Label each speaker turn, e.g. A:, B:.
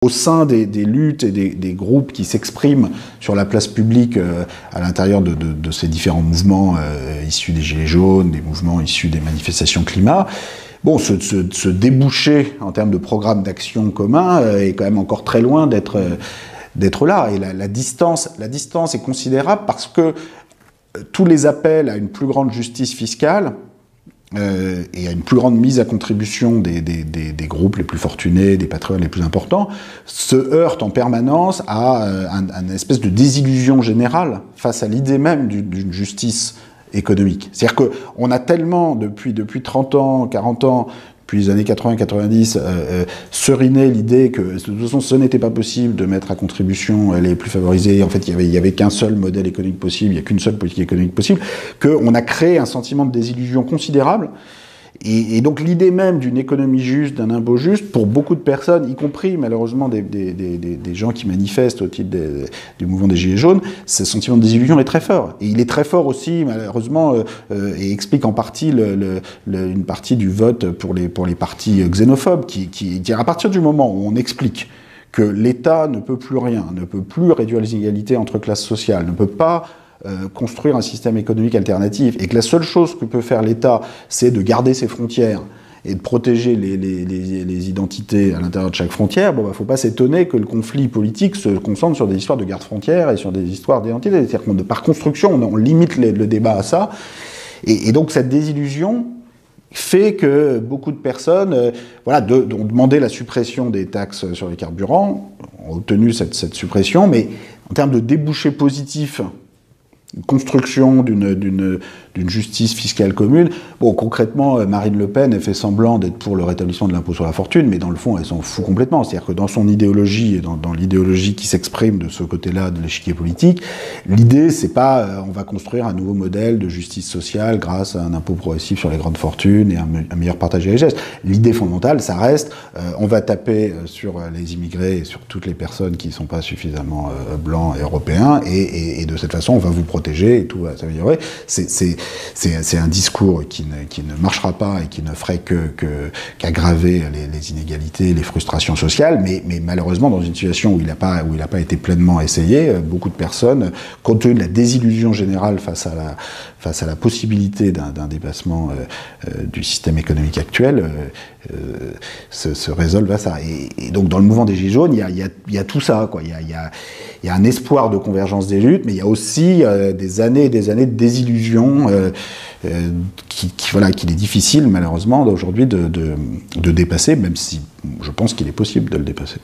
A: Au sein des luttes et des groupes qui s'expriment sur la place publique à l'intérieur de ces différents mouvements issus des Gilets jaunes, des mouvements issus des manifestations climat, bon, ce débouché en termes de programme d'action commun est quand même encore très loin d'être là. Et la distance est considérable parce que tous les appels à une plus grande justice fiscale et à une plus grande mise à contribution des groupes les plus fortunés, des patriotes les plus importants, se heurtent en permanence à une espèce de désillusion générale face à l'idée même d'une justice économique. C'est-à-dire qu'on a tellement, depuis 30 ans, 40 ans, depuis les années 80-90, seriné l'idée que de toute façon ce n'était pas possible de mettre à contribution les plus favorisés, en fait il y avait qu'un seul modèle économique possible, il n'y a qu'une seule politique économique possible, qu'on a créé un sentiment de désillusion considérable. Et donc l'idée même d'une économie juste, d'un impôt juste, pour beaucoup de personnes, y compris malheureusement des gens qui manifestent au titre du mouvement des Gilets jaunes, ce sentiment de désillusion est très fort. Et il est très fort aussi, malheureusement, et explique en partie une partie du vote pour les partis xénophobes, qui à partir du moment où on explique que l'État ne peut plus rien, ne peut plus réduire les inégalités entre classes sociales, ne peut pas construire un système économique alternatif, et que la seule chose que peut faire l'État, c'est de garder ses frontières et de protéger les identités à l'intérieur de chaque frontière, bon, faut pas s'étonner que le conflit politique se concentre sur des histoires de garde-frontières et sur des histoires d'identité. C'est-à-dire que par construction, on limite le débat à ça. Et donc cette désillusion fait que beaucoup de personnes ont demandé la suppression des taxes sur les carburants, ont obtenu cette suppression, mais en termes de débouchés positifs, construction d'une justice fiscale commune. Bon, concrètement, Marine Le Pen, elle fait semblant d'être pour le rétablissement de l'impôt sur la fortune, mais dans le fond, elle s'en fout complètement. C'est-à-dire que dans son idéologie et dans l'idéologie qui s'exprime de ce côté-là de l'échiquier politique, l'idée, c'est pas on va construire un nouveau modèle de justice sociale grâce à un impôt progressif sur les grandes fortunes et un meilleur partage des richesses. L'idée fondamentale, ça reste on va taper sur les immigrés et sur toutes les personnes qui ne sont pas suffisamment blancs et européens, et de cette façon, on va vous protéger et tout va s'améliorer. C'est un discours qui ne marchera pas et qui ne ferait qu'aggraver les inégalités, les frustrations sociales, mais malheureusement, dans une situation où il n'a pas été pleinement essayé, beaucoup de personnes, compte tenu de la désillusion générale face à la possibilité d'un dépassement du système économique actuel, se résolvent à ça. Et donc, dans le mouvement des Gilets jaunes, il y a tout ça, quoi. Il y a un espoir de convergence des luttes, mais il y a aussi des années et des années de désillusion qu'il est difficile, malheureusement, aujourd'hui de dépasser, même si je pense qu'il est possible de le dépasser.